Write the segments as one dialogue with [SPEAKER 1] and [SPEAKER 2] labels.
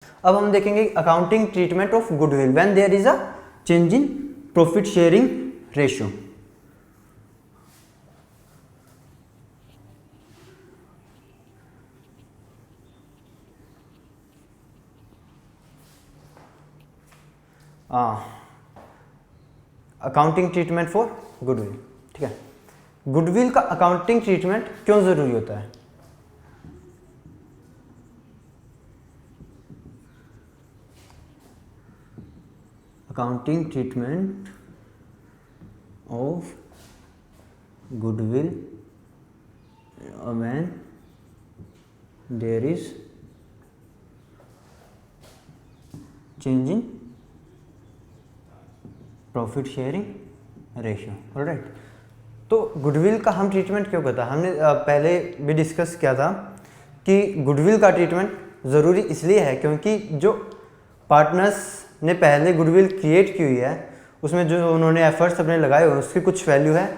[SPEAKER 1] अब हम देखेंगे accounting treatment of goodwill when there is a change in profit sharing ratio. Accounting treatment for goodwill, ठीक है। Goodwill का अकाउंटिंग ट्रीटमेंट क्यों जरूरी होता है? Accounting treatment of goodwill when there is change in profit sharing ratio, alright. तो goodwill का हम ट्रीटमेंट क्यों करते हैं? हमने पहले भी डिस्कस किया था कि गुडविल का ट्रीटमेंट ज़रूरी इसलिए है क्योंकि जो पार्टनर्स ने पहले गुडविल क्रिएट की हुई है उसमें जो उन्होंने एफर्ट्स अपने लगाए हुए उसकी कुछ वैल्यू है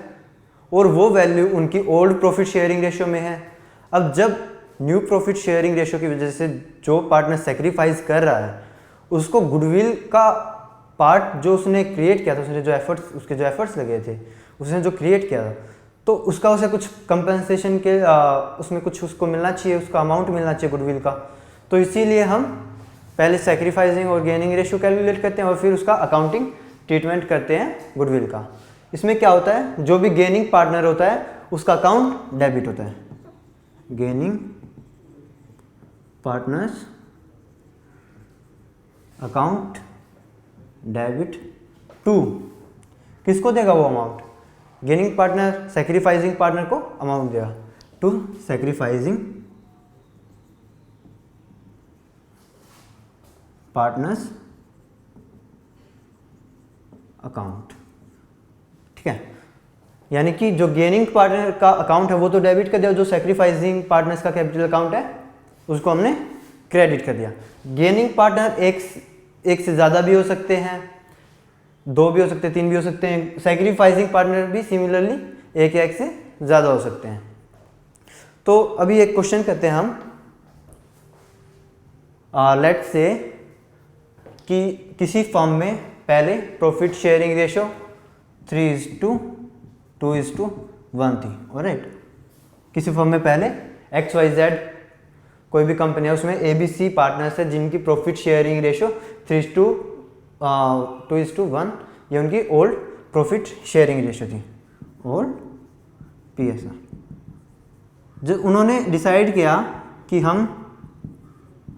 [SPEAKER 1] और वो वैल्यू उनकी ओल्ड प्रॉफिट शेयरिंग रेशियो में है। अब जब न्यू प्रॉफिट शेयरिंग रेशियो की वजह से जो पार्टनर सेक्रीफाइस कर रहा है उसको गुडविल का पार्ट जो उसने क्रिएट किया था, उसके जो एफर्ट्स लगे थे, उसने जो क्रिएट किया था, तो उसका उसे कुछ कंपनसेशन के उसमें कुछ उसको मिलना चाहिए, उसका अमाउंट मिलना चाहिए गुडविल का। तो इसीलिए हम पहले सेक्रीफाइसिंग और गेनिंग रेशियो कैलकुलेट करते हैं और फिर उसका अकाउंटिंग ट्रीटमेंट करते हैं गुडविल का। इसमें क्या होता है, जो भी गेनिंग पार्टनर होता है उसका अकाउंट डेबिट होता है। Gaining partners account debit to, किसको देगा वो amount? Gaining partner sacrificing partner को अमाउंट देगा टू सेक्रीफाइसिंग पार्टनर्स अकाउंट, ठीक है। यानी कि जो गेनिंग पार्टनर का अकाउंट है वो तो डेबिट कर दिया, जो सेक्रीफाइसिंग पार्टनर्स का कैपिटल अकाउंट है उसको हमने क्रेडिट कर दिया। गेनिंग पार्टनर एक से ज़्यादा भी हो सकते हैं, 2 भी हो सकते हैं, 3 भी हो सकते हैं। सेक्रीफाइसिंग पार्टनर भी सिमिलरली एक या एक से ज़्यादा हो सकते हैं। तो अभी एक क्वेश्चन करते हैं हम। लेट्स से कि किसी फर्म में पहले प्रॉफिट शेयरिंग रेशियो 3:2:1 थी, ऑलराइट। किसी फर्म में पहले XYZ कोई भी कंपनी है उसमें ABC पार्टनर्स है जिनकी प्रॉफिट शेयरिंग रेशियो 3:2:1 ये उनकी ओल्ड प्रॉफिट शेयरिंग रेशियो थी, ओल्ड PSR। जब उन्होंने डिसाइड किया कि हम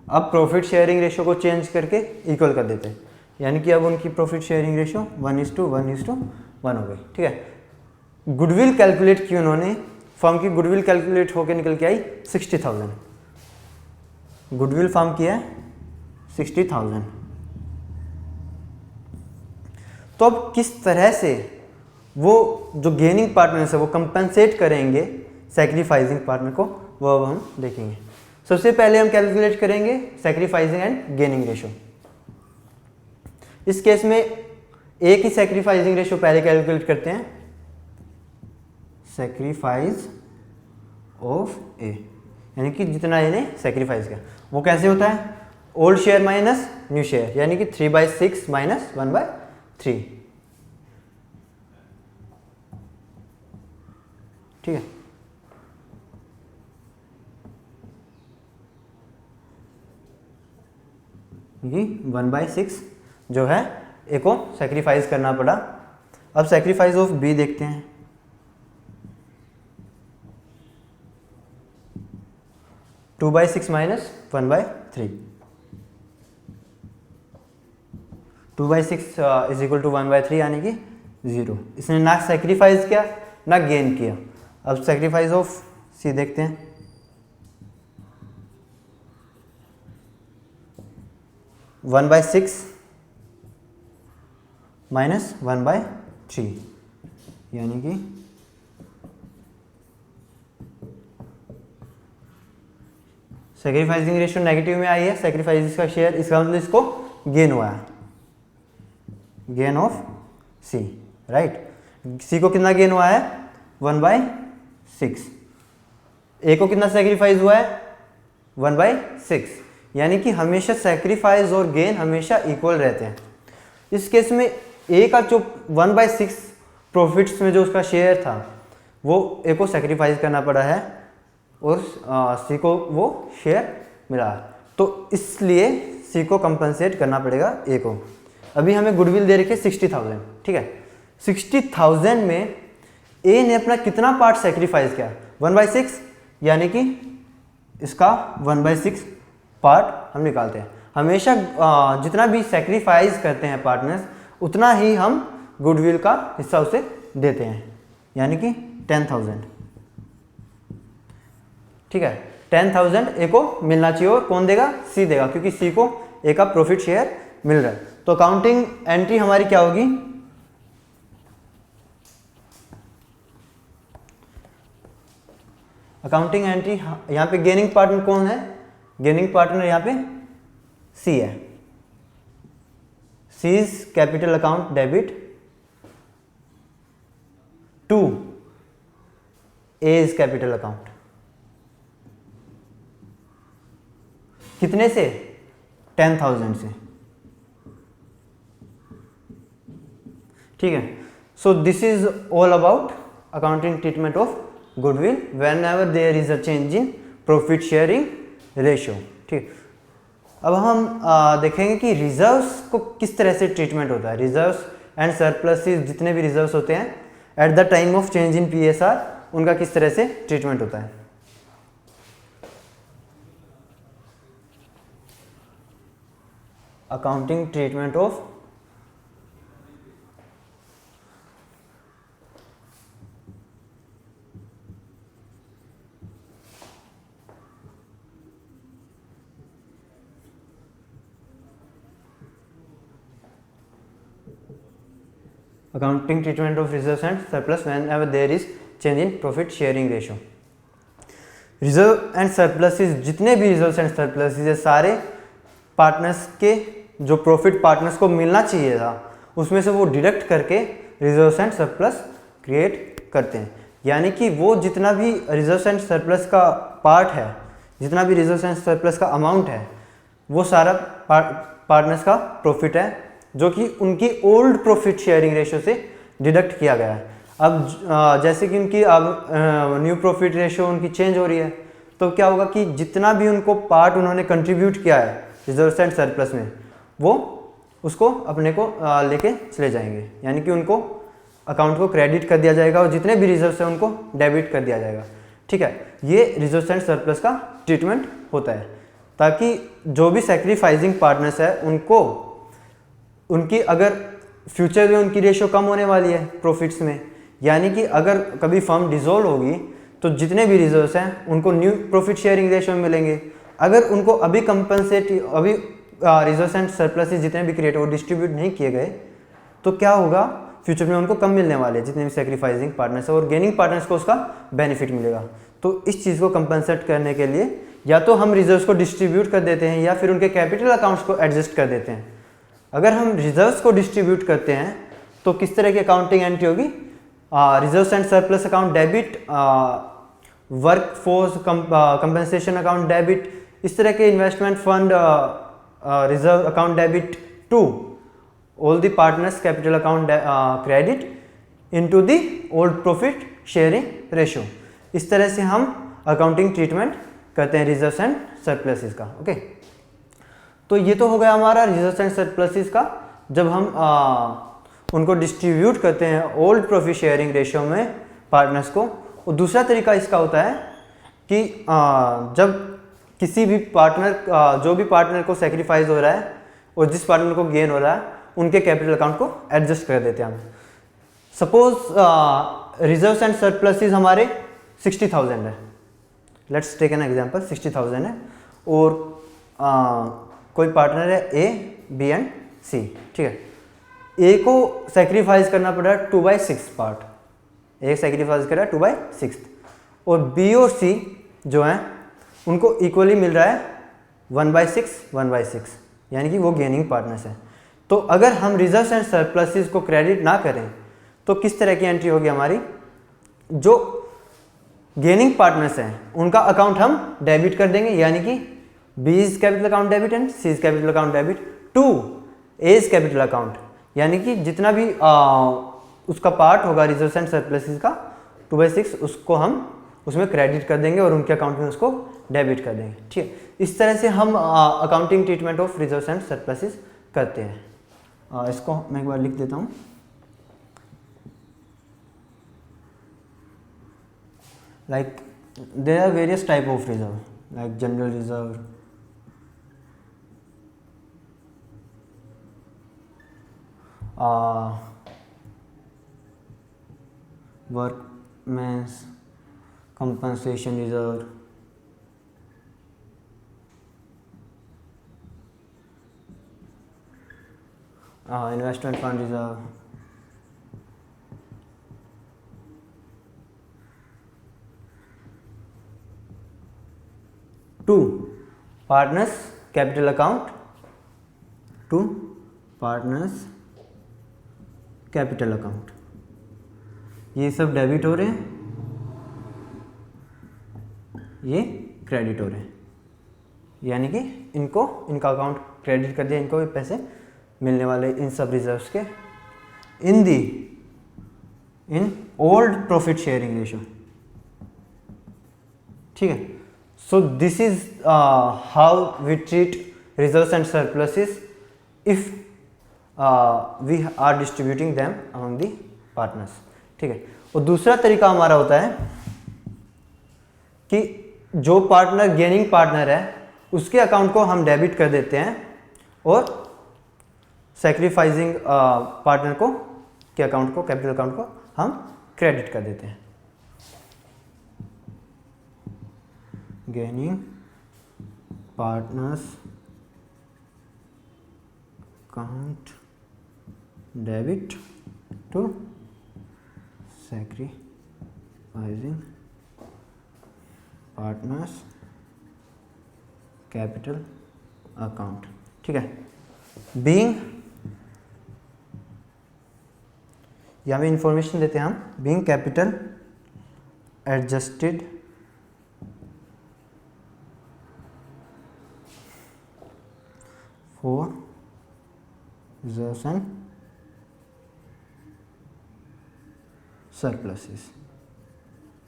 [SPEAKER 1] अब प्रॉफिट शेयरिंग रेशियो को चेंज करके इक्वल कर देते हैं, यानी कि अब उनकी प्रॉफिट शेयरिंग रेशियो 1:1:1 हो गई, ठीक है। गुडविल कैलकुलेट की उन्होंने, फर्म की गुडविल कैलकुलेट होकर निकल के आई 60,000। गुडविल फर्म की है 60,000। तो अब किस तरह से वो जो गेनिंग पार्टनर्स है वो कंपनसेट करेंगे सेक्रीफाइसिंग पार्टनर को, वो अब हम देखेंगे। सबसे पहले हम कैलकुलेट करेंगे सेक्रीफाइसिंग एंड गेनिंग रेशियो। इस केस में एक ही सेक्रीफाइसिंग रेशियो पहले कैलकुलेट करते हैं, सेक्रीफाइस ऑफ ए, यानी कि जितना इन्हें सेक्रीफाइस किया। वो कैसे होता है? Old share minus new share, यानी कि 3/6 माइनस 1/3, ठीक है। ये 1/6 जो है ए को सेक्रीफाइस करना पड़ा। अब सेक्रीफाइस ऑफ बी देखते हैं। Two by six minus 1/3, 2/6 is equal to 1/3 यानी कि 0। इसने ना सेक्रीफाइस किया ना गेन किया। अब सेक्रीफाइस ऑफ सी देखते हैं। 1/6 माइनस 1/3 यानी कि सेक्रीफाइसिंग रेशियो नेगेटिव में आई है, सेक्रीफाइस का शेयर, इसका मतलब इसको गेन हुआ है, गेन ऑफ सी, राइट। सी को कितना गेन हुआ है? 1/6। ए को कितना सेक्रीफाइस हुआ है? 1/6, यानी कि हमेशा सेक्रीफाइस और गेन हमेशा इक्वल रहते हैं। इस केस में ए का जो 1/6 प्रॉफिट्स में जो उसका शेयर था वो ए को सेक्रीफाइस करना पड़ा है और सी को वो शेयर मिला, तो इसलिए सी को कंपनसेट करना पड़ेगा ए को। अभी हमें गुडविल दे रखी है 60,000, ठीक है। 60,000 में ए ने अपना कितना पार्ट सेक्रीफाइस किया, 1/6, यानी कि इसका 1/6 पार्ट हम निकालते हैं। हमेशा जितना भी सेक्रीफाइस करते हैं पार्टनर्स उतना ही हम गुडविल का हिस्सा उसे देते हैं, यानी कि 10,000, ठीक है। 10,000 ए को मिलना चाहिए और कौन देगा, सी देगा, क्योंकि सी को ए का प्रॉफिट शेयर मिल रहा है। तो अकाउंटिंग एंट्री हमारी क्या होगी, अकाउंटिंग एंट्री यहाँ पे गेनिंग पार्टनर कौन है, गेनिंग पार्टनर यहाँ पे सी है। C is capital account debit to A is capital account, कितने से, 10,000 से, ठीक है। So this is all about accounting treatment of goodwill whenever there is a change in profit sharing ratio, ठीक। अब हम देखेंगे कि रिजर्व्स को किस तरह से ट्रीटमेंट होता है। रिजर्व्स एंड सरप्लसेस, जितने भी रिजर्व्स होते हैं at the time of change in PSR, उनका किस तरह से ट्रीटमेंट होता है। Accounting treatment of accounting treatment of reserves and surplus whenever there is change in profit sharing ratio। Reserve and surpluses, जितने भी रिजर्व्स एंड सरप्लसेस है, सारे पार्टनर्स के जो प्रॉफिट पार्टनर्स को मिलना चाहिए था उसमें से वो डिडक्ट करके रिजर्व्स एंड सरप्लस क्रिएट करते हैं। यानी कि वो जितना भी रिजर्व्स एंड सरप्लस का पार्ट है, जितना भी रिजर्व्स एंड सरप्लस का अमाउंट है, वो सारा पार्टनर्स का प्रॉफिट है, जो कि उनकी ओल्ड प्रॉफिट शेयरिंग रेशियो से डिडक्ट किया गया है। अब जैसे कि उनकी अब न्यू प्रॉफिट रेशियो उनकी चेंज हो रही है, तो क्या होगा कि जितना भी उनको पार्ट उन्होंने कंट्रीब्यूट किया है रिजर्व्स एंड सरप्लस में, वो उसको अपने को लेके चले जाएंगे, यानी कि उनको अकाउंट को क्रेडिट कर दिया जाएगा और जितने भी रिजर्व्स हैं उनको डेबिट कर दिया जाएगा, ठीक है। ये रिजर्व्स एंड सरप्लस का ट्रीटमेंट होता है, ताकि जो भी सेक्रीफाइसिंग पार्टनर्स है उनको उनकी अगर फ्यूचर में उनकी रेशियो कम होने वाली है प्रॉफिट्स में, यानी कि अगर कभी फर्म डिसॉल्व होगी तो जितने भी रिजर्व्स हैं उनको न्यू प्रॉफिट शेयरिंग रेशियो में मिलेंगे। अगर उनको अभी अभी रिजर्व्स एंड सरप्लसेस जितने भी क्रिएट वो डिस्ट्रीब्यूट नहीं किए गए तो क्या होगा, फ्यूचर में उनको कम मिलने वाले हैं जितने भी सेक्रीफाइसिंग पार्टनर्स है, और गेनिंग पार्टनर्स को उसका बेनिफिट मिलेगा। तो इस चीज़ को कंपनसेट करने के लिए या तो हम रिजर्व्स को डिस्ट्रीब्यूट कर देते हैं या फिर उनके कैपिटल अकाउंट्स को एडजस्ट कर देते हैं। अगर हम रिजर्व्स को डिस्ट्रीब्यूट करते हैं तो किस तरह की अकाउंटिंग एंट्री होगी, reserves and surplus account debit, workforce compensation account debit, इस तरह के investment fund reserve account debit to all the partners capital account credit into the old profit sharing ratio. इस तरह से हम अकाउंटिंग ट्रीटमेंट करते हैं रिजर्व्स एंड सरप्लसेस का, ओके। तो ये तो हो गया हमारा रिजर्व्स एंड सरप्लसेस का, जब हम उनको डिस्ट्रीब्यूट करते हैं ओल्ड प्रॉफिट शेयरिंग रेशियो में पार्टनर्स को। और दूसरा तरीका इसका होता है कि जब किसी भी पार्टनर जो भी पार्टनर को सेक्रीफाइस हो रहा है और जिस पार्टनर को गेन हो रहा है उनके कैपिटल अकाउंट को एडजस्ट कर देते हैं हम। सपोज रिजर्व्स एंड सरप्लसेस हमारे 60,000 है, लेट्स टेक एन एग्जांपल, 60,000 है और कोई पार्टनर है ए, बी एंड सी, ठीक है। ए को सेक्रीफाइस करना पड़ रहा है 2/6 पार्ट, ए सेक्रीफाइस कर रहा है 2/6, और बी और सी जो हैं उनको इक्वली मिल रहा है 1/6, यानी कि वो गेनिंग पार्टनर्स हैं। तो अगर हम रिजर्व्स एंड सरप्लसेस को क्रेडिट ना करें तो किस तरह की एंट्री होगी हमारी, जो गेनिंग पार्टनर्स हैं उनका अकाउंट हम डेबिट कर देंगे, यानी कि B is capital account debit and C is capital account debit to A is capital account, यानी कि जितना भी उसका पार्ट होगा रिजर्व्स एंड सरप्लसेस का 2/6 उसको हम उसमें क्रेडिट कर देंगे और उनके अकाउंट में उसको डेबिट कर देंगे। ठीक है, इस तरह से हम accounting treatment of reserves and surpluses करते हैं। इसको मैं एक बार लिख देता हूँ। Like there are various type of reserve, like general reserve, workmen's compensation reserve, investment fund reserve, two partners capital account, two partners capital account, ये सब डेबिट हो रहे हैं, ये क्रेडिट हो रहे हैं, यानी कि इनको इनका अकाउंट क्रेडिट कर दिया, इनको भी पैसे मिलने वाले इन सब रिजर्व्स के in old profit sharing ratio. ठीक है, so this is how we treat reserves and surpluses if we are distributing them among the partners. ठीक है, और दूसरा तरीका हमारा होता है कि जो पार्टनर गेनिंग पार्टनर है उसके अकाउंट को हम डेबिट कर देते हैं और सैक्रिफाइसिंग पार्टनर को के अकाउंट को कैपिटल अकाउंट को हम क्रेडिट कर देते हैं। Gaining partners account debit to sacrificing partners capital account. ठीक है, बीइंग यहाँ पे इंफॉर्मेशन देते हैं हम, being capital adjusted for reserves and surpluses,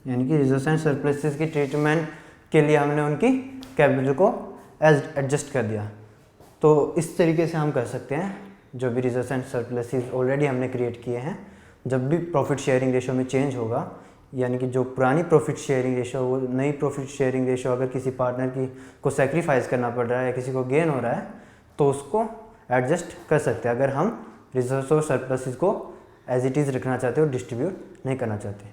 [SPEAKER 1] यानी कि रिजर्व्स एंड सरप्लसेस की ट्रीटमेंट के लिए हमने उनकी कैपिटल को एडजस्ट कर दिया। तो इस तरीके से हम कर सकते हैं, जो भी रिजर्व्स एंड सरप्लसेस ऑलरेडी हमने क्रिएट किए हैं, जब भी प्रॉफिट शेयरिंग रेशियो में चेंज होगा, यानी कि जो पुरानी प्रॉफिट शेयरिंग रेशियो वो नई प्रॉफिट शेयरिंग रेशियो अगर किसी पार्टनर की को सेक्रीफाइस करना पड़ रहा है या किसी को गेन हो रहा है तो उसको एडजस्ट कर सकते हैं, अगर हम रिजर्व्स और सरप्लसेस को एज इट इज़ रखना चाहते हो, डिस्ट्रीब्यूट नहीं करना चाहते।